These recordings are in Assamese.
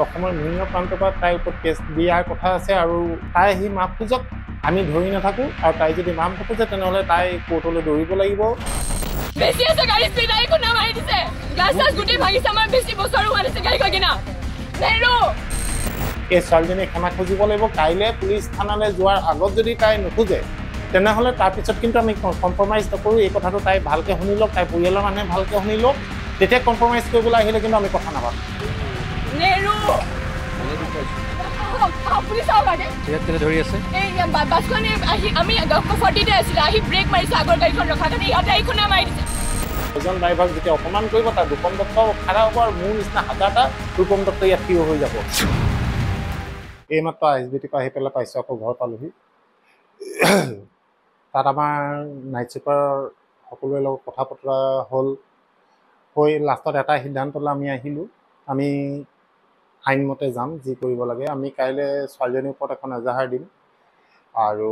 অসমৰ বিভিন্ন প্ৰান্তৰ পৰা তাইৰ ওপৰত কেছ দিয়াৰ কথা আছে আৰু তাই আহি মাফ খোজক, আমি ধৰি নাথাকোঁ। আৰু তাই যদি মাফ নোখোজে তেনেহ'লে তাই কোৰ্টলৈ দৌৰিব লাগিব। বেছি আছে গাড়ী স্পীড আহি কোনে মাৰি দিছে, গ্লাছ চাছ গোটেই ভাঙিছে, আমাৰ বেছি বছৰ হোৱা নাছিল গাড়ী কৈ কিনা। নেৰো এই ছোৱালীজনীয়ে ক্ষমা খুজিব লাগিব। কাইলৈ পুলিচ থানালৈ যোৱাৰ আগত যদি তাই নোখোজে তেনেহ'লে তাৰপিছত কিন্তু আমি কম্প্ৰমাইজ নকৰোঁ। এই কথাটো তাই ভালকৈ শুনি লওক, তাইৰ পৰিয়ালৰ মানুহে ভালকৈ শুনি লওক, তেতিয়া কম্প্ৰমাইজ কৰিবলৈ আহিলে কিন্তু আমি কথা নাপাতো। নেৰো আপুনি চাওক আগে ধৰি আছে এই বাছখনে আহি আমি 40তে আছিলে, আহি ব্ৰেক মাৰিছে আগৰ গাড়ীখন ৰখাৰ কাৰণে, ইহঁতে এইখনে মাৰি দিছে। এজন ড্ৰাইভাৰক যেতিয়া অপমান কৰিব তাৰ ৰূপম দত্ত খাৰা হ'ব আৰু মোৰ নিচিনা হাজাৰটা ৰূপম দত্ত ইয়াত থিয় হৈ যাব। এইমাত্ৰ ISBT পৰা আহি পেলাই পাইছোঁ, আকৌ ঘৰ পালোহি। তাত আমাৰ নাইট ছুপাৰ সকলোৰে লগত কথা বতৰা হ'ল, হৈ লাষ্টত এটা সিদ্ধান্তলৈ আমি আহিলোঁ। আমি আইনমতে যাম, যি কৰিব লাগে। আমি কাইলৈ ছোৱালীজনীৰ ওপৰত এখন এজাহাৰ দিম আৰু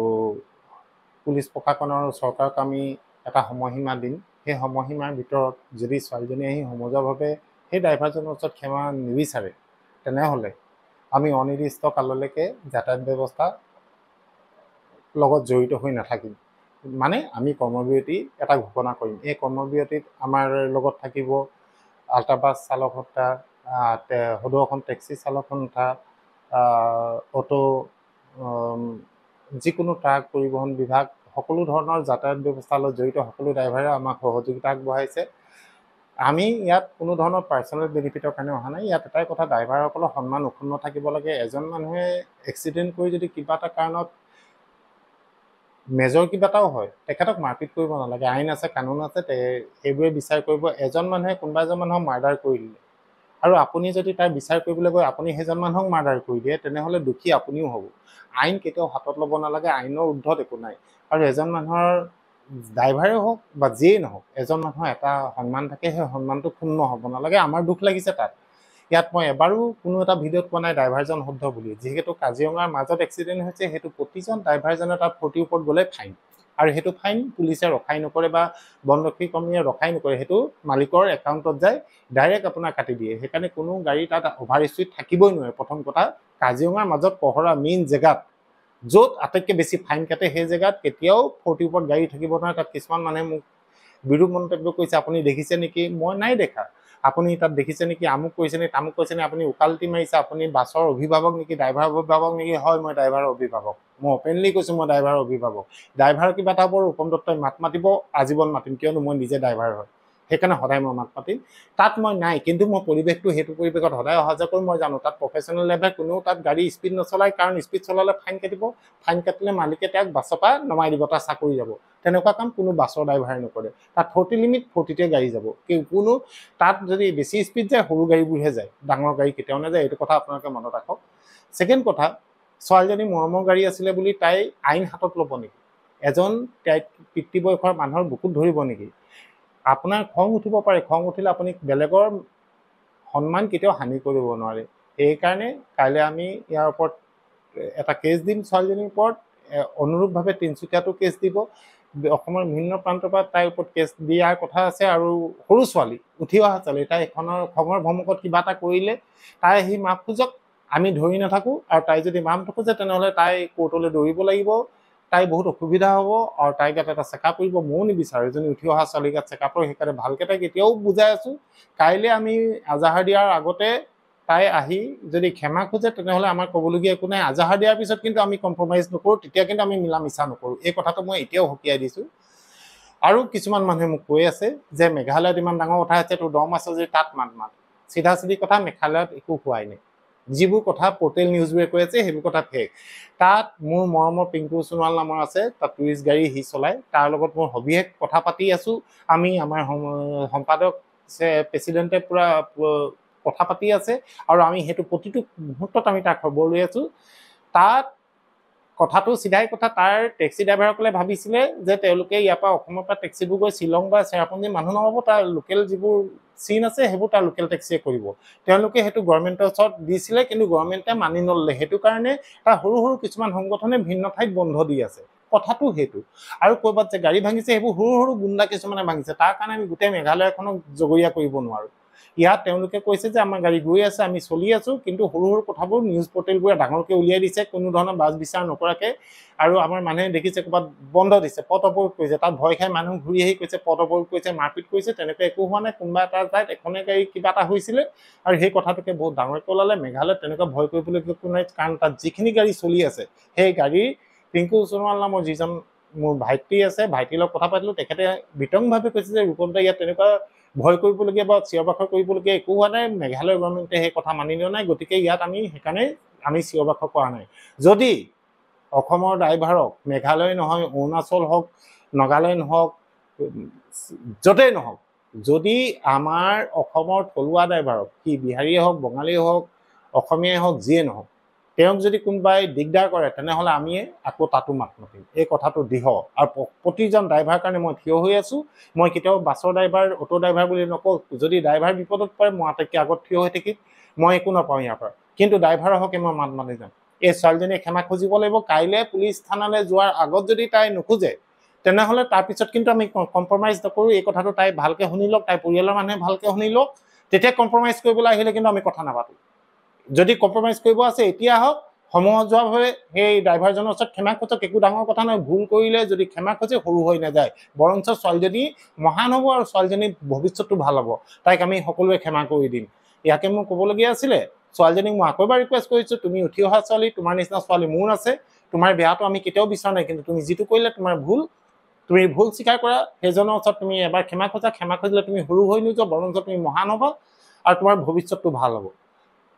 পুলিচ প্ৰশাসনৰ চৰকাৰক আমি এটা সময়সীমা দিম। সেই সময়সীমাৰ ভিতৰত যদি ছোৱালীজনী আহি সমজুৱাভাৱে সেই ড্ৰাইভাৰজনৰ ওচৰত ক্ষমা নিবিচাৰে তেনেহ'লে আমি অনিৰ্দিষ্ট কাললৈকে যাতায়াত ব্যৱস্থা লগত জড়িত হৈ নাথাকিম। মানে আমি কৰ্মবিৰতি এটা ঘোষণা কৰিম। এই কৰ্মবিৰতিত আমাৰ লগত থাকিব আল্ট্ৰাবাছ চালক সত্তা, সদৌ অসম টেক্সি চালক সন্থা, অটো, যিকোনো ট্ৰাক পৰিবহণ বিভাগ, সকলো ধৰণৰ যাতায়াত ব্যৱস্থাৰ লগত জড়িত সকলো ড্ৰাইভাৰে আমাক সহযোগিতা আগবঢ়াইছে। আমি ইয়াত কোনো ধৰণৰ পাৰ্চনেল বেনিফিটৰ কাৰণে অহা নাই। ইয়াত এটাই কথা, ড্ৰাইভাৰসকলৰ সন্মান অক্ষুণ্ণ থাকিব লাগে। এজন মানুহে এক্সিডেণ্ট কৰি যদি কিবা এটা কাৰণত মেজৰ কিবা এটাও হয়, তেখেতক মাৰপিট কৰিব নালাগে। আইন আছে, কানুন আছে, সেইবোৰে বিচাৰ কৰিব। এজন মানুহে কোনোবা এজন মানুহক মাৰ্ডাৰ কৰি দিলে আৰু আপুনি যদি তাৰ বিচাৰ কৰিবলৈ গৈ আপুনি সেইজন মানুহক মাৰ্ডাৰ কৰি দিয়ে তেনেহ'লে দোষী আপুনিও হ'ব। আইন কেতিয়াও হাতত ল'ব নালাগে, আইনৰ ঊৰ্ধত একো নাই। আৰু এজন মানুহৰ ড্ৰাইভাৰে হওক বা যিয়েই নহওক, এজন মানুহৰ এটা সন্মান থাকে, সেই সন্মানটো ক্ষুণ্ণ হ'ব নালাগে। আমাৰ দুখ লাগিছে তাত। ইয়াত মই এবাৰো কোনো এটা ভিডিঅ'ত পোৱা নাই ড্ৰাইভাৰজন শুদ্ধ বুলি। যিহেতু কাজিৰঙাৰ মাজত এক্সিডেণ্ট হৈছে, সেইটো প্ৰতিজন ড্ৰাইভাৰজনে তাত 40 ওপৰত গ'লে ফাইন, আৰু সেইটো ফাইন পুলিচে ৰখাই নকৰে বা বনৰক্ষী কৰ্মীয়ে ৰখাই নকৰে, সেইটো মালিকৰ একাউণ্টত যায়, ডাইৰেক্ট আপোনাৰ কাটি দিয়ে। সেইকাৰণে কোনো গাড়ী তাত অভাৰ স্পীড থাকিবই নোৱাৰে। প্ৰথম কথা, কাজিৰঙাৰ মাজত পহৰা মেইন জেগাত য'ত আটাইতকৈ বেছি ফাইন কাটে সেই জেগাত কেতিয়াও 40 ওপৰত গাড়ী থাকিব নোৱাৰে। তাত কিছুমান মানুহে মোক বিৰূপ মন্তব্য কৰিছে, আপুনি দেখিছে নেকি? মই নাই দেখা। আপুনি তাত দেখিছে নেকি? আমুক কৰিছে নেকি, তামুক কৰিছে নেকি? আপুনি উকালতি মাৰিছে, আপুনি বাছৰ অভিভাৱক নেকি, ড্ৰাইভাৰৰ অভিভাৱক নেকি? হয়, মই ড্ৰাইভাৰৰ অভিভাৱক। মই অপেনলি কৈছোঁ মই ড্ৰাইভাৰৰ অভিভাৱক। ড্ৰাইভাৰৰ কিবা এটা হ'ব ৰূপম দত্তই মাত মাতিব, আজীৱন মাতিম, কিয়নো মই নিজে ড্ৰাইভাৰ হয়। সেইকাৰণে সদায় মই মাত মাতিম। তাত মই নাই, কিন্তু মই পৰিৱেশটো সেইটো পৰিৱেশত সদায় অহা যোৱা কৰি মই জানো তাত প্ৰফেচনেল লেভেল কোনেও তাত গাড়ী স্পীড নচলায়, কাৰণ স্পীড চলালে ফাইন কাটিব। ফাইন কাটিলে মালিকে তেওঁক বাছৰ পৰা নমাই দিব, তাৰ চাকৰি যাব। তেনেকুৱা কাম কোনো বাছৰ ড্ৰাইভাৰে নকৰে। তাত 40 লিমিট, 40তে গাড়ী যাব। কোনো তাত যদি বেছি স্পীড যায়, সৰু গাড়ীবোৰহে যায়, ডাঙৰ গাড়ী কেতিয়াও নাযায়। এইটো কথা আপোনালোকে মনত ৰাখক। ছেকেণ্ড কথা, ছোৱালীজনী মৰমৰ গাড়ী আছিলে বুলি তাই আইন হাতত ল'ব নেকি? এজন পিতৃ বয়সৰ মানুহৰ বুকুত ধৰিব নেকি? আপোনাৰ খং উঠিব পাৰে, খং উঠিলে আপুনি বেলেগৰ সন্মান কেতিয়াও হানি কৰিব নোৱাৰে। সেইকাৰণে কাইলৈ আমি ইয়াৰ ওপৰত এটা কেছ দিম ছোৱালীজনীৰ ওপৰত। অনুৰূপভাৱে তিনিচুকীয়াতো কেছ দিব। অসমৰ বিভিন্ন প্ৰান্তৰ পৰা তাইৰ ওপৰত কেছ দিয়াৰ কথা আছে। আৰু সৰু ছোৱালী, উঠি অহা ছোৱালী, তাই এখনৰ খঙৰ ভমকত কিবা এটা কৰিলে, তাই আহি মাফ খোজক, আমি ধৰি নাথাকোঁ। আৰু তাই যদি মাফ নোখোজে তেনেহ'লে তাই কোৰ্টলৈ দৌৰিব লাগিব। তাই বহুত অসুবিধা হ'ব আৰু তাই গাত এটা চেকআপ কৰিব। ময়ো নিবিচাৰোঁ এজনী উঠি অহা ছোৱালী গাত চেকআপৰ। সেইকাৰণে ভালকৈ তাইক এতিয়াও বুজাই আছোঁ। কাইলৈ আমি এজাহাৰ দিয়াৰ আগতে তাই আহি যদি ক্ষমা খোজে তেনেহ'লে আমাৰ ক'বলগীয়া একো নাই। এজাহাৰ দিয়াৰ পিছত কিন্তু আমি কম্প্ৰমাইজ নকৰোঁ, তেতিয়া কিন্তু আমি মিলা মিছা নকৰোঁ। এই কথাটো মই এতিয়াও সকীয়াই দিছোঁ। আৰু কিছুমান মানুহে মোক কৈ আছে যে মেঘালয়ত ইমান ডাঙৰ কথা আছে, তোৰ দম আছে যদি তাত মাত। চিধা চিধি কথা, মেঘালয়ত একো হোৱাই নাই। যিবোৰ কথা পৰ্টেল নিউজবোৰে কৈ আছে সেইবোৰ কথা ফেক। তাত মোৰ মৰমৰ পিংকু সোণোৱাল নামৰ আছে, তাত টুৰিষ্ট গাড়ী সি চলায়, তাৰ লগত মোৰ সবিশেষ কথা পাতি আছোঁ। আমি আমাৰ সম্পাদক প্ৰেচিডেণ্টে পূৰা কথা পাতি আছে আৰু আমি সেইটো প্ৰতিটো মুহূৰ্তত আমি তাৰ খবৰ লৈ আছোঁ। তাত কথাটো চিধাই কথা, তাৰ টেক্সি ড্ৰাইভাৰসকলে ভাবিছিলে যে তেওঁলোকে ইয়াৰ পৰা অসমৰ পৰা টেক্সিবোৰ গৈ শ্বিলং বা চেৰাপুঞ্জী মানুহ নমাব, তাৰ লোকেল যিবোৰ চিন আছে সেইবোৰ তাৰ লোকেল টেক্সিয়ে কৰিব। তেওঁলোকে সেইটো গভৰ্ণমেণ্টৰ ওচৰত দিছিলে, কিন্তু গভৰ্ণমেণ্টে মানি নললে। সেইটো কাৰণে তাৰ সৰু সৰু কিছুমান সংগঠনে ভিন্ন ঠাইত বন্ধ দি আছে। কথাটো সেইটো। আৰু ক'ৰবাত যে গাড়ী ভাঙিছে সেইবোৰ সৰু সৰু গুণ্ডা কিছুমানে ভাঙিছে। তাৰ কাৰণে আমি গোটেই মেঘালয়খনক জগৰীয়া কৰিব নোৱাৰোঁ। ইয়াত তেওঁলোকে কৈছে যে আমাৰ গাড়ী গৈ আছে, আমি চলি আছোঁ, কিন্তু সৰু সৰু কথাবোৰ নিউজ পৰ্টেলবোৰে ডাঙৰকৈ উলিয়াই দিছে কোনো ধৰণৰ বাছ বিচাৰ নকৰাকৈ। আৰু আমাৰ মানুহে দেখিছে ক'ৰবাত বন্ধ দিছে, পথ অৱৰোধ কৰিছে, তাত ভয় খাই মানুহ ঘূৰি আহি কৈছে পথ অৱৰোধ কৰিছে, মাৰপিট কৰিছে, তেনেকৈ একো হোৱা নাই। কোনোবা এটা ঠাইত এখনে গাড়ী কিবা এটা হৈছিলে আৰু সেই কথাটোকে বহুত ডাঙৰকৈ ওলালে। মেঘালয়ত তেনেকুৱা ভয় কৰিবলগীয়া একো নাই, কাৰণ তাত যিখিনি গাড়ী চলি আছে সেই গাড়ীৰ পিংকু সোণোৱাল নামৰ যিজন মোৰ ভাইটি আছে, ভাইটিৰ লগত কথা পাতিলোঁ, তেখেতে বিতংভাৱে কৈছে যে ৰূপম দা ইয়াত তেনেকুৱা ভয় কৰিবলগীয়া বা চিঞৰ বাখৰ কৰিবলগীয়া একো হোৱা নাই, মেঘালয় গভৰ্ণমেণ্টে সেই কথা মানি লোৱা নাই, গতিকে ইয়াত সেইকাৰণে আমি চিঞৰ বাখৰ কৰা নাই। যদি অসমৰ ড্ৰাইভাৰক মেঘালয় নহয়, অৰুণাচল হওক, নাগালেণ্ড হওক, য'তেই নহওক, যদি আমাৰ অসমৰ থলুৱা ড্ৰাইভাৰক, সি বিহাৰীয়ে হওক, বঙালীয়ে হওক, অসমীয়াই হওক, যিয়ে নহওক, তেওঁক যদি কোনোবাই দিগদাৰ কৰে তেনেহ'লে আমি আকৌ তাতো মাত মাতিম। এই কথাটো দৃঢ়, আৰু প্ৰতিজন ড্ৰাইভাৰ কাৰণে মই থিয় হৈ আছোঁ। মই কেতিয়াও বাছৰ ড্ৰাইভাৰ, অটো ড্ৰাইভাৰ বুলি নকওঁ। যদি ড্ৰাইভাৰ বিপদত পৰে মই আটাইতকৈ আগত থিয় হৈ থাকিম, মই একো নাপাওঁ ইয়াৰ পৰা, কিন্তু ড্ৰাইভাৰৰ হকে মই মাত মাতি যাম। এই ছোৱালীজনীয়ে ক্ষমা খুজিব লাগিব। কাইলৈ পুলিচ থানালৈ যোৱাৰ আগত যদি তাই নোখোজে তেনেহ'লে তাৰপিছত কিন্তু আমি কম্প্ৰমাইজ নকৰোঁ। এই কথাটো তাই ভালকৈ শুনি লওক, তাইৰ পৰিয়ালৰ মানুহে ভালকৈ শুনি লওক, তেতিয়া কম্প্ৰমাইজ কৰিবলৈ আহিলে কিন্তু আমি কথা নাপাতোঁ। যদি কম্প্ৰমাইজ কৰিব আছে এতিয়া হওক, সমজুৱাভাৱে সেই ড্ৰাইভাৰজনৰ ওচৰত ক্ষমা খোজক, একো ডাঙৰ কথা নহয়। ভুল কৰিলে যদি ক্ষমা খোজে সৰু হৈ নাযায়, বৰঞ্চ ছোৱালীজনী মহান হ'ব আৰু ছোৱালীজনীৰ ভৱিষ্যতটো ভাল হ'ব। তাইক আমি সকলোৱে ক্ষমা কৰি দিম। ইয়াকে মোৰ ক'বলগীয়া আছিলে। ছোৱালীজনীক মই আকৌ এবাৰ ৰিকুৱেষ্ট কৰিছোঁ, তুমি উঠি অহা ছোৱালী, তোমাৰ নিচিনা ছোৱালী মোৰ আছে, তোমাৰ বেয়াটো আমি কেতিয়াও বিচৰা নাই, কিন্তু তুমি যিটো কৰিলে তোমাৰ ভুল, তুমি ভুল স্বীকাৰ কৰা, সেইজনৰ ওচৰত তুমি এবাৰ ক্ষমা খোজা। ক্ষমা খুজিলে তুমি সৰু হৈ নোযোৱা, বৰঞ্চ তুমি মহান হ'বা আৰু তোমাৰ ভৱিষ্যতটো ভাল হ'ব।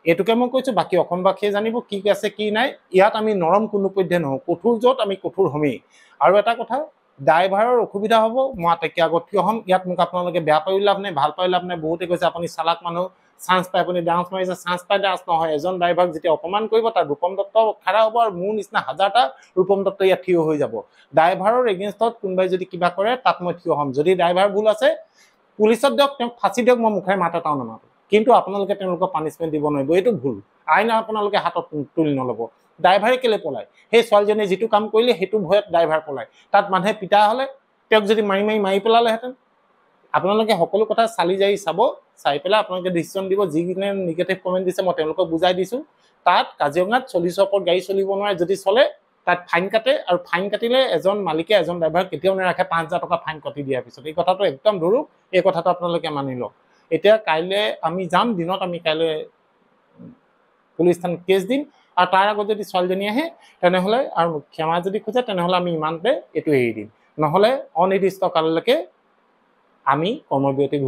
এইটোকে মই কৈছোঁ। বাকী অসমবাসীয়ে জানিব কি আছে কি নাই। ইয়াত আমি নৰম কোনোপধ্যে নহওঁ, কঠোৰ য'ত আমি কঠোৰ হ'মেই। আৰু এটা কথা, ড্ৰাইভাৰৰ অসুবিধা হ'ব, মই আটাইতকৈ আগত থিয় হ'ম। ইয়াত মোক আপোনালোকে বেয়া পাই লাভ নাই, ভাল পাই লাভ নাই। বহুতে কৈছে আপুনি চালাক মানুহ, চান্স পাই আপুনি ডান্স মাৰিছে। চান্স পাই ডান্স নহয়, এজন ড্ৰাইভাৰক যেতিয়া অপমান কৰিব তাৰ ৰূপম দত্ত খাৰা হ'ব, আৰু মোৰ নিচিনা হাজাৰটা ৰূপম দত্ত ইয়াত থিয় হৈ যাব। ড্ৰাইভাৰৰ এগেইনষ্টত কোনোবাই যদি কিবা কৰে তাত মই থিয় হ'ম। যদি ড্ৰাইভাৰ ভুল আছে পুলিচত দিয়ক, তেওঁক ফাঁচি দিয়ক, মই মুখেৰে মাত এটাও নামাতো, কিন্তু আপোনালোকে তেওঁলোকক পানিছমেণ্ট দিব নোৱাৰিব। এইটো ভুল আইন আপোনালোকে হাতত তুলি নল'ব। ড্ৰাইভাৰে কেলৈ পলায়? সেই ছোৱালীজনীয়ে যিটো কাম কৰিলে সেইটো ভয়ত ড্ৰাইভাৰ পলায়। তাত মানুহে পিটা হ'লে তেওঁক যদি মাৰি পেলালেহেঁতেন। আপোনালোকে সকলো কথা চালি জাৰি চাব, চাই পেলাই আপোনালোকে ডিচিশ্যন দিব। যিকেইজনে নিগেটিভ কমেণ্ট দিছে মই তেওঁলোকক বুজাই দিছোঁ। তাত কাজিৰঙাত 40ৰ ওপৰত গাড়ী চলিব নোৱাৰে, যদি চলে তাত ফাইন কাটে, আৰু ফাইন কাটিলে এজন মালিকে এজন ড্ৰাইভাৰক কেতিয়াও নাৰাখে 5,000 টকা ফাইন কাটি দিয়াৰ পিছত। এই কথাটো একদম ধৰো, এই কথাটো আপোনালোকে মানি লওক। এতিয়া কাইলৈ আমি যাম, দিনত আমি কাইলৈ পুলিচ থানাত কেছ দিম, আৰু তাৰ আগত যদি ছোৱালীজনী আহে তেনেহ'লে আৰু ক্ষমা যদি খোজে তেনেহ'লে আমি ইমানতে এইটো এৰি দিম, নহ'লে অনিৰ্দিষ্ট কাললৈকে আমি কৰ্মবিৰতি